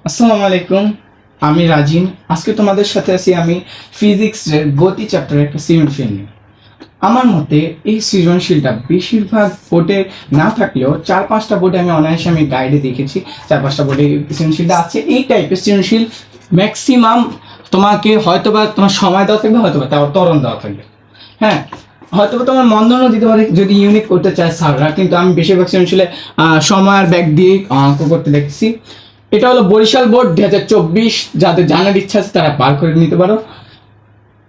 আসসালামু আলাইকুম, আমি রাজিন। আজকে তোমাদের সাথে আছি আমি ফিজিক্সের গতি চ্যাপ্টারের একটা সৃজনশীল নিয়ে। আমার মতে এই সৃজনশীলটা বেশিরভাগ বোর্ডে না থাকলেও 4-5টা বোর্ডে আমি গাইডে দেখেছি। 4-5টা বোর্ডে সৃজনশীলটা আছে। এই টাইপের সৃজনশীল ম্যাক্সিমাম তোমাকে হয়তোবা তোমার সময় দেওয়া থাকবে, হয়তোবা তাও ত্বরণ দেওয়া থাকবে। হ্যাঁ, হয়তোবা তোমার মন্দনও দিতে পারে যদি ইউনিক করতে চায় স্যাররা, কিন্তু আমি বেশিরভাগ সৃজনশীলে সময় আর ব্যাগ দিয়ে অঙ্ক করতে দেখছি। এটা হলো বরিশাল বোর্ড 2024। যাদের জানার ইচ্ছা আছে তারা বার করে নিতে পারো।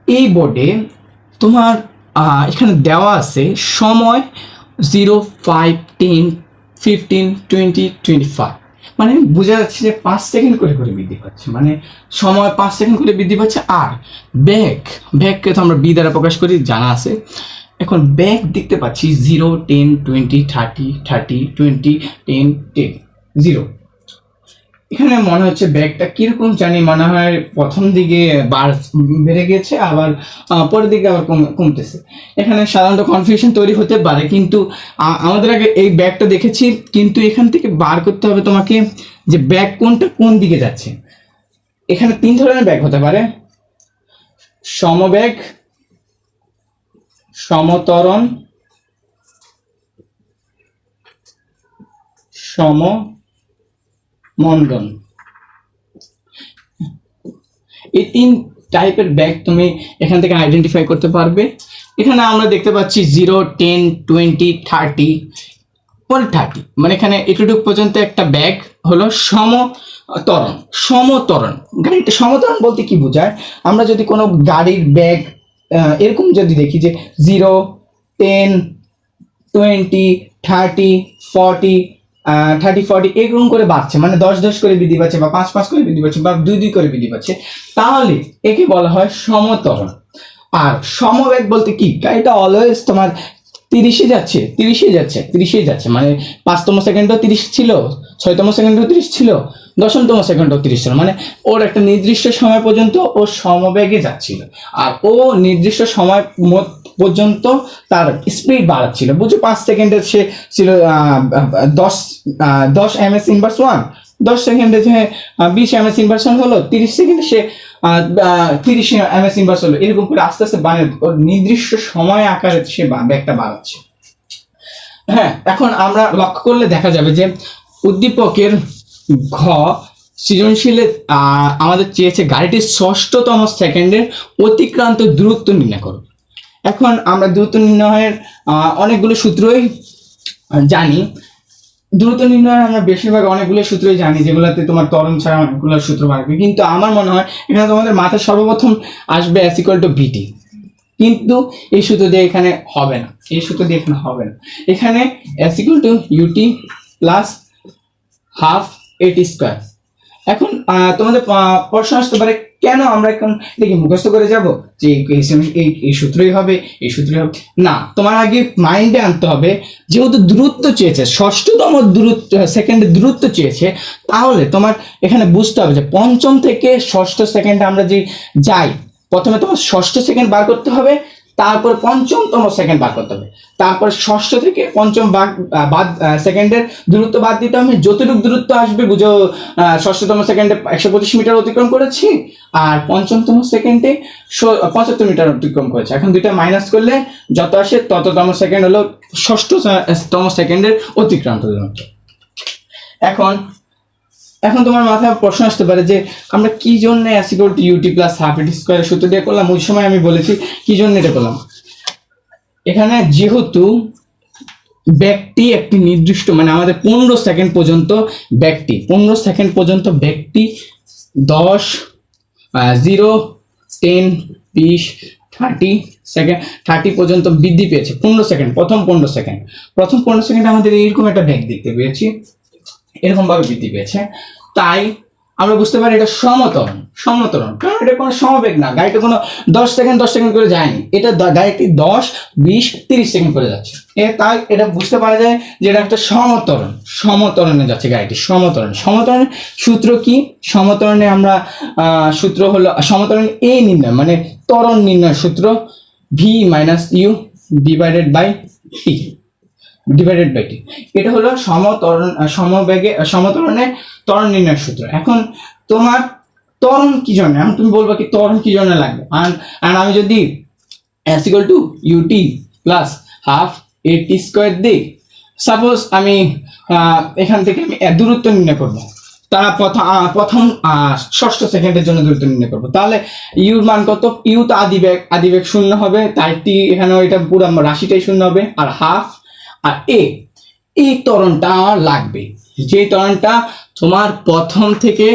এই বোর্ডে তোমার এখানে দেওয়া আছে সময় 0, 5, 10, 15, 20, 25। মানে বোঝা যাচ্ছে যে 5 সেকেন্ড করে করে বৃদ্ধি পাচ্ছে, মানে সময় 5 সেকেন্ড করে বৃদ্ধি পাচ্ছে। আর ব্যাগকে তো আমরা বি দ্বারা প্রকাশ করি, জানা আছে। এখন ব্যাগ দেখতে পাচ্ছি 0, 10, 20, 30, 30, 20, 10, 10, 0। এখানে মনে হচ্ছে ব্যাগটা কিরকম জানি, মনে হয় প্রথম দিকে বার বেড়ে গেছে, আবার পরের দিকে আবার কমতেছে। এখানে সাধারণত কনফিউশন তৈরি হতে পারে, কিন্তু আমাদের আগে এই ব্যাগটা দেখেছি। কিন্তু এখান থেকে বার করতে হবে তোমাকে যে ব্যাগ কোনটা কোন দিকে যাচ্ছে। এখানে 3 ধরনের ব্যাগ হতে পারে: সমব্যাগ, সমত্বরণ, সমমন্দন। এই 3 টাইপের ব্যাগ তুমি এখান থেকে আইডেন্টিফাই করতে পারবে। এখানে আমরা দেখতে পাচ্ছি 0, 10, 20, 30, পরে 30, মানে এখানে এতটুকু পর্যন্ত একটা ব্যাগ হলো সমত্বরণ। সমত্বরণ গাড়িটা সমত্বরণ বলতে কি বোঝায়? আমরা যদি কোনো গাড়ির ব্যাগ এরকম যদি দেখি যে 0, 10, 20, 30, 40, 30, 40 এরকম করে বাড়ছে, মানে 10-10 করে বৃদ্ধি পাচ্ছে, বা 5-5 করে বৃদ্ধি পাচ্ছে, বা 2-2 করে বৃদ্ধি পাচ্ছে, তাহলে একে বলা হয় সমত্বরণ। আর সমবেগ বলতে কি? গাড়িটা অলওয়েজ তোমার 30-এ যাচ্ছে, 30-এ যাচ্ছে, 30-এ যাচ্ছে, মানে 5তম সেকেন্ডও 30 ছিল, 6তম সেকেন্ডও 30 ছিল, 10তম সেকেন্ডও 30 ছিল। মানে ওর একটা নির্দিষ্ট সময় পর্যন্ত ও সমবেগে যাচ্ছিল, আর ও নির্দিষ্ট সময় পর্যন্ত তার স্পিড বাড়াচ্ছিল। বুঝো 5 সেকেন্ডে সে ছিল 10 ms ইনভার্স 1, 10 সেকেন্ডে যে 20 ms ইনভার্স 1 হলো, 30 সেকেন্ডে সে 30 ms ইনভার্স হলো। এরকম করে আস্তে আস্তে মানে ওর নির্দিষ্ট সময় আকারে সে ব্যাগটা বাড়াচ্ছে। হ্যাঁ, এখন আমরা লক্ষ্য করলে দেখা যাবে যে উদ্দীপকের ঘ সৃজনশীলে আমাদের চেয়েছে গাড়িটির 6তম সেকেন্ডের অতিক্রান্ত দূরত্ব নির্ণয় করো। এখন আমরা দূরত্ব নির্ণয়ের অনেকগুলো সূত্রই জানি। দূরত্ব নির্ণয়ের আমরা বেশিরভাগ অনেকগুলো সূত্রই জানি, যেগুলোতে তোমার ত্বরণ ছাড়া অনেকগুলো সূত্র পারবে। কিন্তু আমার মনে হয় এখানে তোমাদের মাথায় সর্বপ্রথম আসবে s=vt। কিন্তু এই সূত্র দিয়ে এখানে হবে না, এই সূত্র দিয়ে এখানে হবে না। এখানে s=ut plus half at square. এখন তোমাদের প্রশ্ন আসতে পারে, কেন আমরা এখন এটা কি মুখস্থ করে যাব যে এই সূত্রই হবে, এই সূত্রই হবে? না, তোমার আগে মাইন্ডে আনতে হবে, যেহেতু দূরত্ব চেয়েছে, 6তম দূরত্ব সেকেন্ডের দূরত্ব চেয়েছে, তাহলে তোমার এখানে বুঝতে হবে যে 5ম থেকে 6ষ্ঠ সেকেন্ডে আমরা যে যাই, প্রথমে তোমার 6ষ্ঠ সেকেন্ড বার করতে হবে, তারপর 5মতম সেকেন্ড বার করতে হবে, তারপর 6ষ্ঠ থেকে 5ম বাদ সেকেন্ডের দূরত্ব বাদ দিতে হবে। যতটুকু দূরত্ব আসবে বুঝো 6ষ্ঠতম সেকেন্ডে 125 মিটার অতিক্রম করেছি, আর 5মতম সেকেন্ডে 75 মিটার অতিক্রম করেছে। এখন দুইটা মাইনাস করলে যত আসে তততম সেকেন্ড হলো 6ষ্ঠতম সেকেন্ডের অতিক্রান্ত দূরত্ব। এখন তোমার মাথায় প্রশ্ন আসতে পারে যে আমরা কি জন্য s=ut plus half at square সূত্র দিয়ে করলাম। ওই সময় আমি বলেছি কি জন্য এটা করলাম। এখানে যেহেতু ব্যক্তি একটি নির্দিষ্ট, মানে আমাদের 15 সেকেন্ড পর্যন্ত ব্যক্তি 10, 0, 10, 20, 30 সেকেন্ড 30 পর্যন্ত বৃদ্ধি পেয়েছে। 15 সেকেন্ড, প্রথম 15 সেকেন্ড আমাদের এইরকম একটা ব্যাগ দেখতে পেয়েছি, এরকম ভাবে বৃদ্ধি পেয়েছে। তাই আমরা বুঝতে পারি এটা সমত্বরণ, কারণ এটা কোনো সমবেগ না। গাড়িটা কোনো 10 সেকেন্ড করে যায়নি, এটা গাড়িটি 10, 20, 30 সেকেন্ড করে যাচ্ছে। তাই এটা বুঝতে পারা যায় যে এটা একটা সমত্বরণে যাচ্ছে গাড়িটি। সমত্বরণের সূত্র কি? সমত্বরণে আমরা সূত্র হলো সমত্বরণ এ নির্ণয়, মানে ত্বরণ নির্ণয় সূত্র v - u divided by t। Divided by T. এটা হলো সমবেগে সমত্বরণে ত্বরণ নির্ণয়ের সূত্র। এখন তোমার ত্বরণ কি জন্য, এখন তুমি বলবা কি ত্বরণ কি জন্য লাগবে, আর আমি যদি s equal to ut plus half at square দিই, সাপোজ আমি এখান থেকে আমি দূরত্ব নির্ণয় করব, তারা প্রথম 6 সেকেন্ডের জন্য দূরত্ব নির্ণয় করব, তাহলে ইউর মান কত, ইউ তো আদিবেগ শূন্য হবে, তাই টি এখানেও এটা পুরো রাশিটাই শূন্য হবে, আর হাফ আর এই ত্বরণটা লাগবে, যে ত্বরণটা তোমার প্রথম থেকে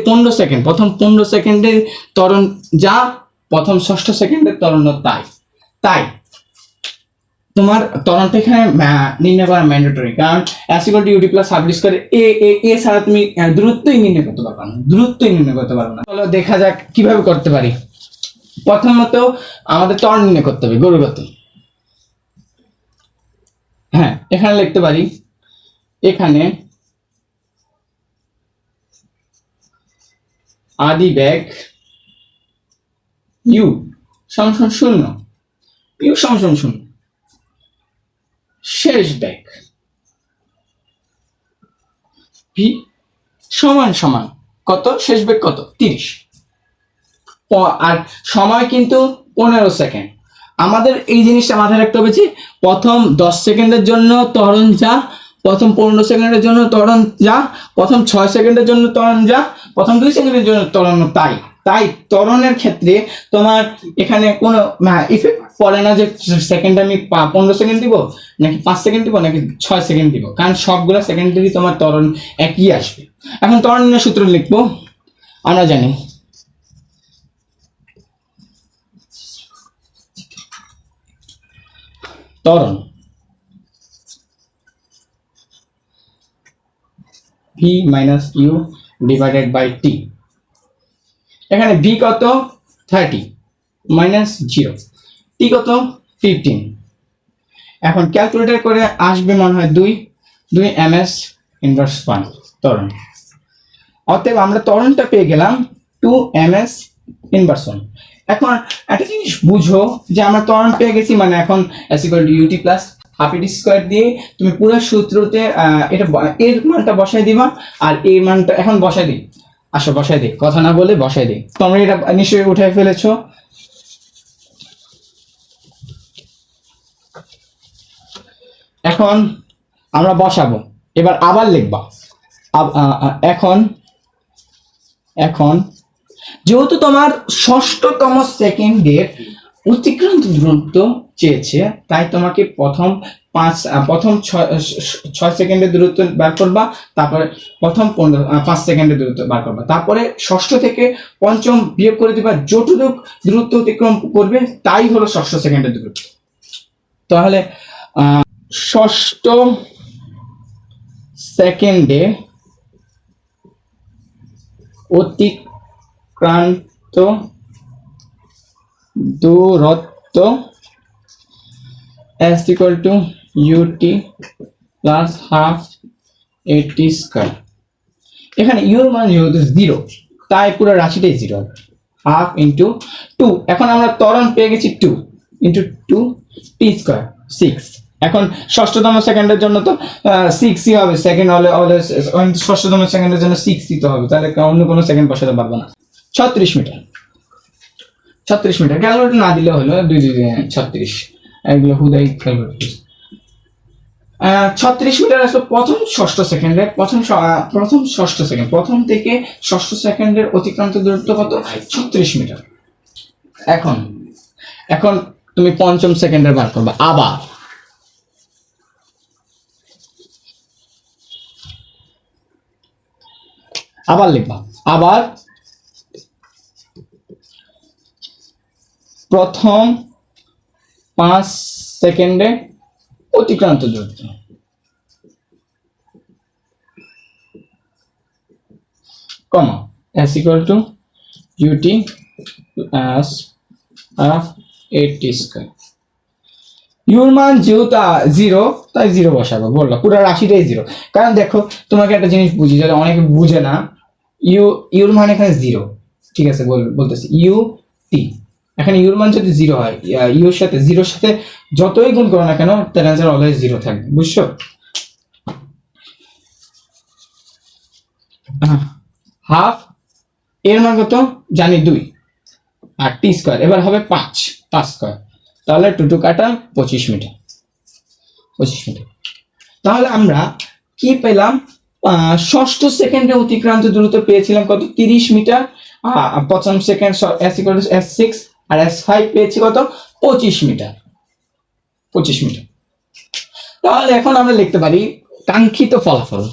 15 সেকেন্ড, প্রথম 15 সেকেন্ডের ত্বরণ যা প্রথম 6 সেকেন্ডের ত্বরণ তাই তোমার ত্বরণটা এখানে নির্ণয় করা ম্যান্ডেটরি, কারণ s equal to ut plus half square এ ছাড়া তুমি দূরত্বই নির্ণয় করতে পারবে না। চলো দেখা যাক কিভাবে করতে পারি। প্রথমত আমাদের ত্বরণ নির্ণয় করতে হবে গরুর গতি। হ্যাঁ, এখানে লিখতে পারি, এখানে আদিবেগ u সমান 0, u সমান 0, শেষ বেগ v সমান কত, শেষ বেগ কত 30, আর সময় কিন্তু 15 সেকেন্ড। আমাদের এই জিনিসটা মাথায় রাখতে হবে যে প্রথম 10 সেকেন্ডের জন্য ত্বরণ যা, প্রথম 15 সেকেন্ডের জন্য ত্বরণ যা, প্রথম 6 সেকেন্ডের জন্য ত্বরণ যা, প্রথম 2 সেকেন্ডের জন্য ত্বরণ তাই ত্বরণের ক্ষেত্রে তোমার এখানে কোনো ইফেক্ট পড়ে না যে সেকেন্ড আমি 15 সেকেন্ড দিব নাকি 5 সেকেন্ড দিব নাকি 6 সেকেন্ড দিব, কারণ সবগুলো সেকেন্ডেরই তোমার ত্বরণ একই আসবে। এখন ত্বরণের সূত্র লিখবো, আমরা জানি ত্বরণ v minus u divided by t, এখানে v কত 30 minus 0, t কত 15, এখন ক্যালকুলেটর করে আসবে মনে হয় 2 ms ইনভার্স 1 ত্বরণ। অতএব আমরা ত্বরণটা পেয়ে গেলাম 2 ms ইনভার্স 1। এখন একটা জিনিস বুঝো যে আমরা ত্বরণ পেয়ে গেছি, মানে এখন s equal to ut plus half at square দিয়ে তুমি পুরো সূত্রতে এটা এর মানটা বসাই দিবা, আর এই মানটা এখন বসাই দিই, আসো বসাই দিই, কথা না বলে বসাই দিই। তোমরা এটা নিশ্চয়ই উঠাই ফেলেছো। এখন আমরা বসাবো, এবার আবার লিখবা। এখন যেহেতু তোমার 6তম সেকেন্ডের অতিক্রান্ত দূরত্ব চেয়েছে, তাই তোমাকে প্রথম 6 সেকেন্ডের দূরত্ব বার করবা, তারপরে প্রথম 5 সেকেন্ডের দূরত্ব বার করবা, তারপরে ষষ্ঠ থেকে পঞ্চম বিয়োগ করে দিবা, যতটুকু দূরত্ব অতিক্রম করবে তাই হলো 6 সেকেন্ডের দূরত্ব। তাহলে 6 সেকেন্ডে অতিক্রান্ত দূরত্ব s equal to ut plus half at square. এখানে u এর মান যেহেতু 0, তাই পুরো রাশিটাই 0 হবে, হাফ ইনটু 2। এখন আমরা ত্বরণ পেয়ে গেছি 2 ইনটু 2 t স্কয়ার 6। এখন ষষ্ঠতম সেকেন্ডের জন্য তো 6ই হবে, সেকেন্ড হলে ষষ্ঠতম সেকেন্ডের জন্য 6 দিতে হবে, তাহলে অন্য কোনো সেকেন্ড বসাতে পারবো না। 36 মিটার, 36 মিটার ক্যালকুলেটর না দিলে হলো 2 36, এগুলো হুদাই ক্যালকুলেটর। 36 মিটার আসলে প্রথম ষষ্ঠ সেকেন্ডের প্রথম থেকে ষষ্ঠ সেকেন্ডের অতিক্রান্ত দূরত্ব কত 36 মিটার। এখন তুমি পঞ্চম সেকেন্ডের বার করবা, আবার লিখবা, আবার প্রথম 5 সেকেন্ডে অতিক্রান্ত দূরত্ব কমা s equal to ut as half at square. Your মান যেহেতু 0, তাই 0 বসাবো, বললো পুরো রাশিটাই 0। কারণ দেখো তোমাকে একটা জিনিস বুঝি, যারা অনেকে বুঝে না, ইউর মান এখানে 0, ঠিক আছে, বলতেছি ইউ টি এখানে ইউর মান যদি 0 হয়, ইউর সাথে 0-র সাথে যতই গুণ করো না কেন তার অ্যান্সার অলওয়েজ 0 থাকবে, বুঝছো? হাফ এর মান কত জানি 2, আর টি স্কয়ার এবার হবে 5 স্কয়ার, তাহলে 2 কাটা 25 মিটার। তাহলে আমরা কি পেলাম? ষষ্ঠ সেকেন্ডে অতিক্রান্ত দূরত্ব পেয়েছিলাম কত? 30 মিটার। প্রথম সেকেন্ড s6 আর s5 পেয়েছি কত? 25 মিটার। তাহলে এখন আমরা লিখতে পারি কাঙ্ক্ষিত ফলাফল।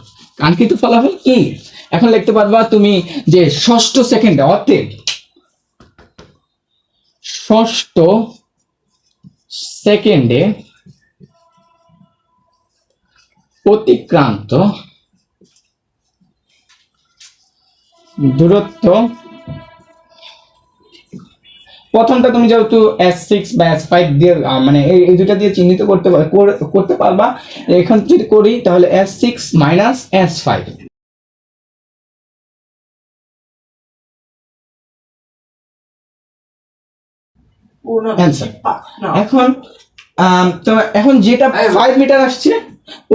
কি এখন লিখতে পারবা তুমি যে ষষ্ঠ সেকেন্ডে, অতএব ষষ্ঠ সেকেন্ডে অতিক্রান্ত দূরত্ব, প্রথমটা তুমি যেহেতু S6 বা S5 দিয়ে মানে এই দুটো দিয়ে চিহ্নিত করতে পারবা। এখন যদি করি তাহলে S6 মাইনাস S5, এখন তো এখন যেটা 5 মিটার আসছে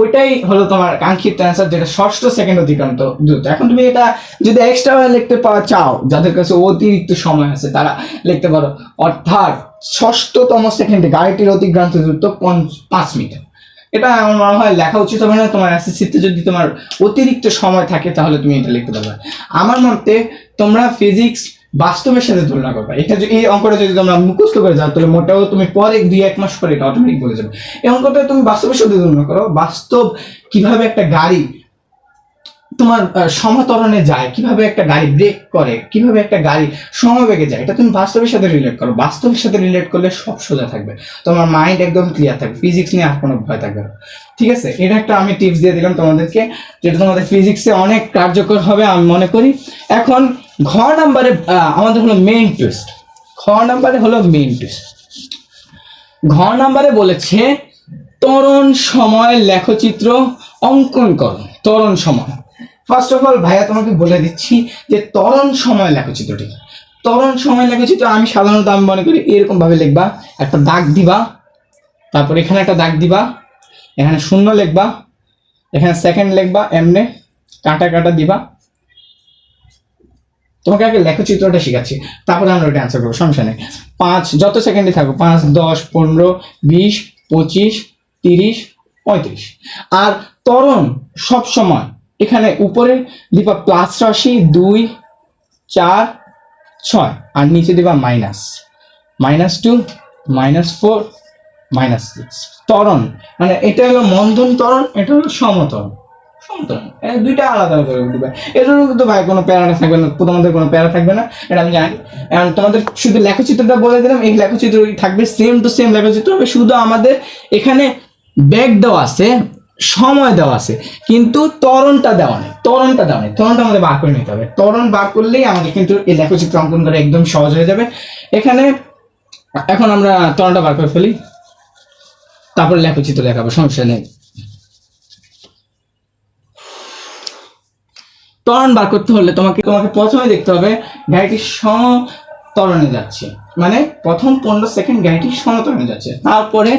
ওইটাই হলো তোমার কাঙ্ক্ষিত অ্যান্সার, যেটা ষষ্ঠ সেকেন্ড অতিক্রান্ত দূরত্ব। এখন তুমি এটা যদি এক্সট্রা লিখতে চাও, যাদের কাছে অতিরিক্ত সময় আছে তারা লিখতে পারো, অর্থাৎ ষষ্ঠতম সেকেন্ডে গাড়িটির অতিক্রান্ত দূরত্ব 5 মিটার। এটা আমার মনে হয় লেখা উচিত হবে না। তোমার এসএসসিতে যদি তোমার অতিরিক্ত সময় থাকে তাহলে তুমি এটা লিখতে পারবে। আমার মতে তোমরা ফিজিক্স বাস্তবের সাথে তুলনা করবে। এটা এই অঙ্কটা যদি তোমরা মুখস্থ করে যাও তাহলে মোটেও তুমি পরে 2-1 মাস পরে এটা অটোমেটিক বলে যাবে। এই অঙ্কটা তুমি বাস্তবের সাথে তুলনা করো, বাস্তব কিভাবে একটা গাড়ি তোমার সমতরণে যায়, কিভাবে একটা গাড়ি ব্রেক করে, কিভাবে একটা গাড়ি সমবেগে যায়, এটা তুমি বাস্তবের সাথে রিলেট করো। বাস্তবের সাথে রিলেট করলে সব সোজা থাকবে, তোমার মাইন্ড একদম ক্লিয়ার থাকবে, ফিজিক্স নিয়ে আর কোনো ভয় থাকবে না। ঠিক আছে, এটা একটা আমি টিপস দিয়ে দিলাম তোমাদেরকে, যেটা তোমাদের ফিজিক্সে অনেক কার্যকর হবে আমি মনে করি। এখন ঘ নাম্বারে আমাদের হলো মেইন টুইস্ট। ঘ নাম্বারে বলেছে ত্বরণ সময় লেখচিত্র অঙ্কন করো। ত্বরণ সময়, ফার্স্ট অফ অল ভাইয়া তোমাকে বলে দিচ্ছি যে ত্বরণ সময় লেখচিত্রটি। ত্বরণ সময় লেখচিত্র আমি সাধারণত আমি মনে করি এরকম ভাবে লিখবা, একটা দাগ দিবা, তারপর এখানে একটা দাগ দিবা, এখানে শূন্য লিখবা, এখানে সেকেন্ড লিখবা, এমনে কাটা দিবা। তোমাকে আগে লেখচিত্রটা শিখাচ্ছি, তারপরে আমরা ওটা অ্যান্সার করবো, সমস্যা নেই। 5 যত সেকেন্ডে থাকো, 5, 10, 15, 20, 25, 30, 35। আর ত্বরণ সব সময় এখানে উপরে দিবা প্লাস রাশি 2, 4, 6, আর নিচে দিবা -2, -4, -6। ত্বরণ মানে এটা হলো মন্দন ত্বরণ, এটা হলো সমত্বরণ। দুইটা আলাদা করে দিবে, এটার কিন্তু ভাই কোনো প্যারা থাকবে না, তোমাদের কোনো প্যারা থাকবে না, এটা আমি জানি। তোমাদের শুধু লেখচিত্রটা বলে দিলাম, এই লেখচিত্র থাকবে সেম টু সেম লেখচিত্র হবে, শুধু আমাদের এখানে ব্যাগ দেওয়া আছে, সময় দেওয়া আছে, কিন্তু ত্বরণটা দেওয়া নেই। ত্বরণটা আমাদের বার করে নিতে হবে। ত্বরণ বার করলেই আমাদের কিন্তু এই লেখচিত্র অঙ্কন করা একদম সহজ হয়ে যাবে। এখানে এখন আমরা ত্বরণটা বার করে ফেলি, তারপর লেখচিত্র দেখাবো, সমস্যা নেই। ত্বরণ বার করতে হলে তোমাকে প্রথমে দেখতে হবে গাড়িটি সমত্বরণে যাচ্ছে, মানে প্রথম 15 সেকেন্ড গাড়িটি সমত্বরণে যাচ্ছে। তারপরে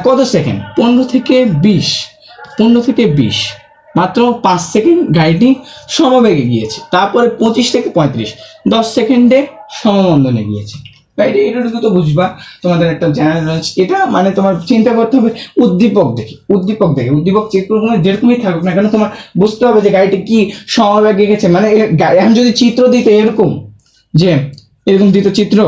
কত সেকেন্ড? 15 থেকে 20, মাত্র 5 সেকেন্ড গাড়িটি সমবেগে গিয়েছে। তারপরে 25 থেকে 35, 10 সেকেন্ডে সমমন্দনে গিয়েছে। এটুকু তো বুঝবা, তোমাদের একটা জেনারেল। এটা মানে তোমার চিন্তা করতে হবে উদ্দীপক দেখে। উদ্দীপক যেরকমই থাকুক না কেন, তোমার বুঝতে হবে যে গাড়িটি কি সমবেগে গেছে। মানে এখন যদি চিত্র দিতে এরকম, যে এরকম দিত চিত্র,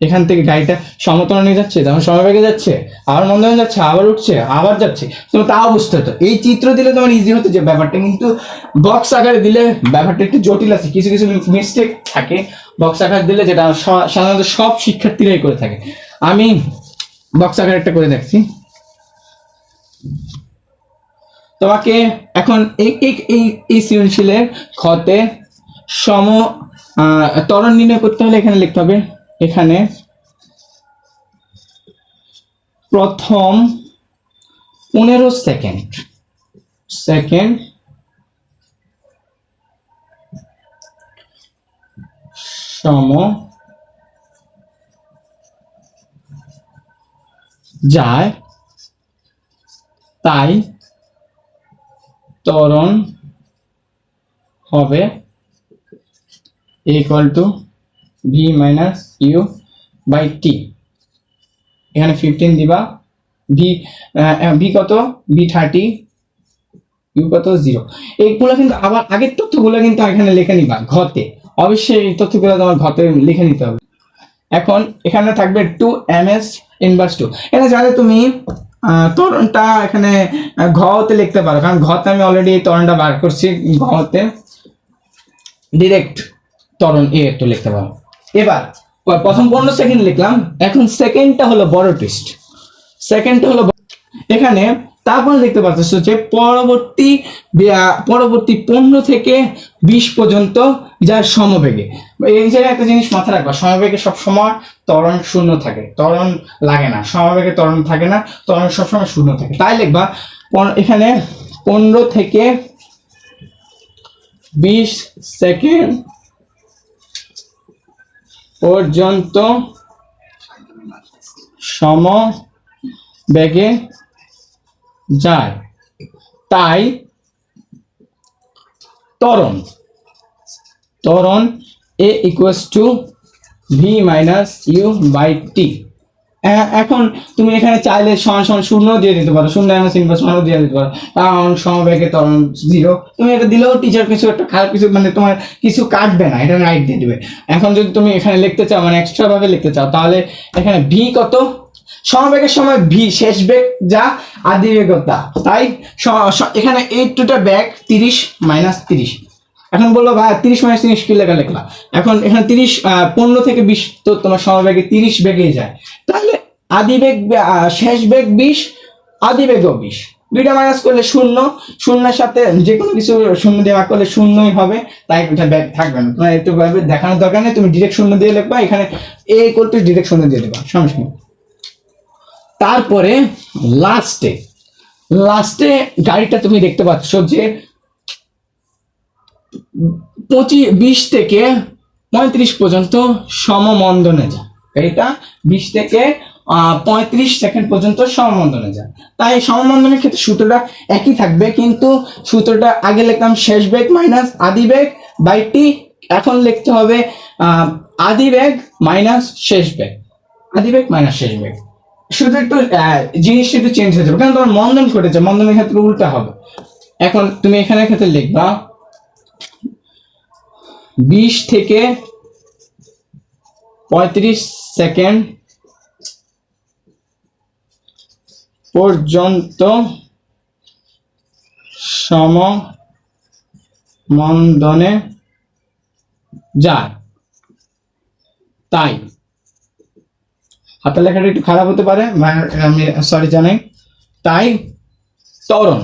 এখান থেকে গাড়িটা সমতলে যাচ্ছে, তখন সমবেগে যাচ্ছে, আবার মন্দনে যাচ্ছে, আবার উঠছে, আবার যাচ্ছে, তোমার তাও বুঝতে হতো। এই চিত্র দিলে তোমার ইজি হতো যে ব্যাপারটা, কিন্তু বক্স আকারে দিলে ব্যাপারটা একটু জটিল আছে, কিছু মিস্টেক থাকে বক্স আকার দিলে, যেটা সাধারণত সব শিক্ষার্থীরাই করে থাকে। আমি বক্স আকার একটা করে দেখছি তোমাকে। এখন এই সৃজনশীলের খতে ত্বরণ নির্ণয় করতে হলে এখানে লিখতে হবে, এখানে প্রথম 15 সেকেন্ড সম যায়, তাই ত্বরণ হবে equal to V minus U by T. এখানে 15 দিবা, ভি ভি কত, ভি 30, ইউ কত 0। এইগুলো কিন্তু আবার আগের তথ্যগুলো কিন্তু এখানে লিখে নিবা ঘতে, অবশ্যই এই তথ্যগুলো তোমার ঘতে লিখে নিতে হবে। এখন এখানে থাকবে 2 ms ইনভার্স 2। এটা জানো তুমি ত্বরণটা এখানে ঘতে লিখতে পারো, কারণ ঘতে আমি অলরেডি ত্বরণটা বার করছি, ঘতে ডিরেক্ট ত্বরণ এ একটু লিখতে পারো। এবার প্রথম 15 সেকেন্ড লিখলাম, এখন সেকেন্ডটা হলো বড় টুইস্ট। সেকেন্ডটা হলো এখানে তারপর দেখতে পাচ্ছ যে পরবর্তী 15 থেকে 20 পর্যন্ত যার সমবেগে। এই যে একটা জিনিস মাথায় রাখবা, সমবেগে সবসময় ত্বরণ শূন্য থাকে, ত্বরণ লাগে না, সমবেগে ত্বরণ থাকে না, ত্বরণ সবসময় শূন্য থাকে। তাই লিখবা এখানে 15 থেকে 20 সেকেন্ড পর্যন্ত সমবেগে যায়, তাই ত্বরণ A equals to V minus U by T. এখন তুমি এখানে চাইলে সমান সমান শূন্য দিয়ে দিতে পারো, শূন্য ms ইনভার্স 1 দিয়ে দিতে পারো, কারণ সমবেগে ত্বরণ 0। তুমি এটা দিলেও টিচার কিছু একটা খারাপ কিছু মানে তোমার কিছু কাটবে না, এটা রাইট দিয়ে দিবে। এখন যদি তুমি এখানে লিখতে চাও, মানে এক্সট্রা ভাবে লিখতে চাও, তাহলে এখানে ভি কত, সমবেগের সময় ভি শেষ বেগ যা আদিবেগতা, তাই এখানে এই দুটো বেগ 30 মাইনাস 30। এখন বললো ভাই 30 মাইনাস 30 কি লেখা লিখলা, এখন এখানে 30 15 থেকে 20 তো তোমার সমবেগে 30 বেগে যায়, তাহলে আদিবেগ শেষ বেগ 20, আদিবেগও 20, দুইটা মাইনাস করলে শূন্য, শূন্যের সাথে যে কোনো কিছু শূন্য দিয়ে ভাগ করলে শূন্যই হবে, তাই এটা ব্যাগ থাকবে না। তোমার একটু ভাবে দেখানোর দরকার নেই, তুমি ডিরেক্ট শূন্য দিয়ে লিখবা, এখানে এ ইকুয়াল টু ডিরেক্ট শূন্য দিয়ে দেবা, সমস্যা নেই। তারপরে লাস্টে গাড়িটা তুমি দেখতে পাচ্ছ যে 20 থেকে 35 পর্যন্ত সমমন্দনে যায়, গাড়িটা 20 থেকে 35 সেকেন্ড পর্যন্ত সমমন্দনে যায়। তাই সমমন্দনের ক্ষেত্রে সূত্রটা একই থাকবে, কিন্তু সূত্রটা আগে লিখলাম শেষ বেগ মাইনাস আদিবেগ বাই টি, এখন লিখতে হবে আদিবেগ মাইনাস শেষ বেগ, আদিবেগ মাইনাস শেষ বেগ। শুধু একটু জিনিসটা একটু চেঞ্জ হয়ে যাবে, কারণ তোমার মন্দন ঘটেছে, মন্দনের ক্ষেত্রে উল্টা হবে। এখন তুমি এখানে ক্ষেত্রে লিখবা 20 থেকে 35 সেকেন্ড পর্যন্ত সমমন্দনে যায়, তাই হাতের লেখাটা একটু খারাপ হতে পারে, আমি সরি জানাই। তাই ত্বরণ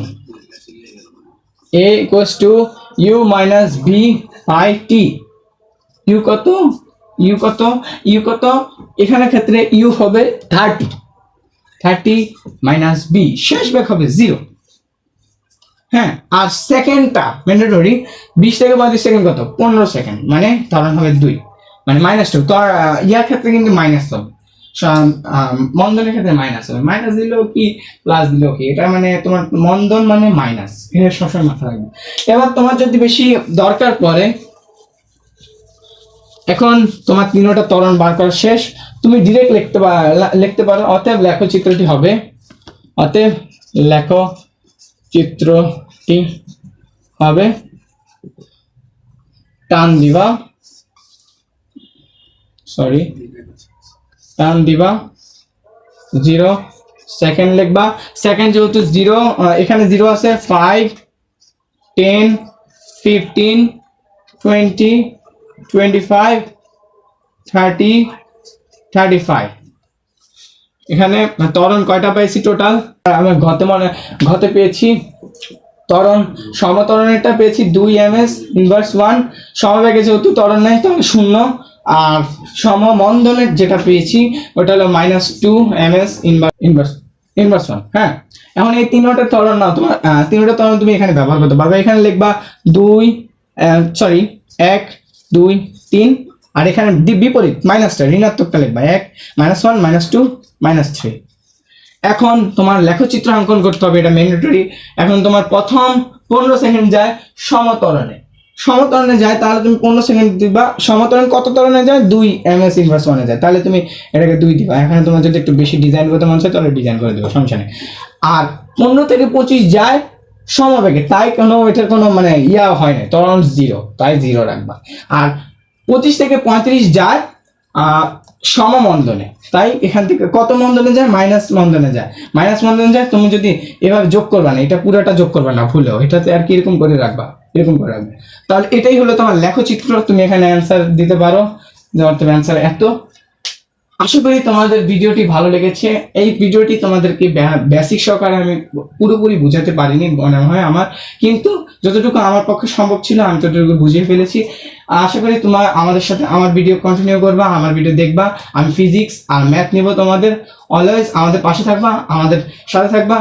A equals to U minus V by T. U কত, ইউ কত, ইউ কত, এখানে ক্ষেত্রে ইউ হবে 30 মাইনাস বি, শেষ বেগ হবে 0। হ্যাঁ, আর সেকেন্ডটা ম্যান্ডেটরি, 20 থেকে 35 সেকেন্ড কত, 15 সেকেন্ড, মানে ত্বরণ হবে 2, মানে -2। তো ইয়ার ক্ষেত্রে কিন্তু মাইনাস হবে, মন্দনের ক্ষেত্রে মাইনাস হবে, মাইনাস দিলেও কি প্লাস দিলেও কি, এটা মানে তোমার মন্দন মানে মাইনাস, এটা সবসময় মাথায় রাখবে। এবার তোমার যদি বেশি দরকার পড়ে, এখন তোমার তিনটা ত্বরণ বার করা শেষ, তুমি ডিরেক্ট লিখতে পারো। অতএব লেখো চিত্রটি হবে, অতএব লেখো চিত্রটি হবে, টান দিবা, সরি টান দিবা 0 সেকেন্ড লিখবা, সেকেন্ড যেহেতু 0 এখানে 0 আছে, 5 10 15 20 25 30 35। এখানে ত্বরণ কয়টা পেয়েছি টোটাল, আমি ঘতে পেয়েছি ত্বরণ, সমত্বরণেরটা পেয়েছি 2 ms ইনভার্স 1, সমবেগে যেহেতু ত্বরণ নেই তাহলে 0, আর সমমন্দনের যেটা পেয়েছি ওটা হলো -2 ms ইনভার্স 1। হ্যাঁ, এখন এই তিনটা ত্বরণ নাও, তোমার তিনটা ত্বরণ তুমি এখানে ব্যবহার করতে পারবে। এখানে লিখবা 1 2 3, আর এখানে বিপরীত মাইনাসটা ঋণাত্মকটা লিখবা 1 -1 -2 -3। এখন তোমার লেখচিত্র অঙ্কন করতে হবে, এটা ম্যান্ডেটরি। এখন তোমার প্রথম 15 সেকেন্ড যায় সমতরণে। সমতরণে যায়, তাহলে তুমি 15 সেকেন্ড দিবা। সমতরণ কত ত্বরণে যায়? 2 ms ইনভার্স 1 এ যায়, তাহলে তুমি এটাকে 2 দিবা। এখানে তোমার যদি একটু বেশি ডিজাইন করতে মন চায় তাহলে ডিজাইন করে দেবো, সমস্যা নেই। আর 15 থেকে 25 যায় সমবেগে, তাই কোনো এটার কোনো মানে হয় না, ত্বরণ 0, তাই 0 রাখবা। আর 25 থেকে 35 যায় সমমন্দনে, তাই এখান থেকে কত মন্দনে যায়? মাইনাস মন্দনে যায়। মাইনাস মন্দনে যায়, তুমি যদি এভাবে যোগ করবা না, এটা পুরোটা যোগ করবা না ভুলেও, এটাতে আর কি এরকম করে রাখবা, এরকম করে রাখবে। তাহলে এটাই হলো তোমার লেখচিত্র, তুমি এখানে অ্যান্সার দিতে পারো। যেমন তোমার অ্যান্সার এত। আশা করি তোমাদের ভিডিওটি ভালো লেগেছে। এই ভিডিওটি তোমাদেরকে বেসিক সহকারে আমি পুরোপুরি বুঝাতে পারিনি মনে হয় আমার, কিন্তু যতটুকু আমার পক্ষে সম্ভব ছিল আমি ততটুকু বুঝিয়ে ফেলেছি। আশা করি তোমরা আমাদের সাথে আমার ভিডিও কন্টিনিউ করবা, আমার ভিডিও দেখবা। আমি ফিজিক্স আর ম্যাথ নিব তোমাদের। অলওয়েজ আমাদের পাশে থাকবা, আমাদের সাথে থাকবা।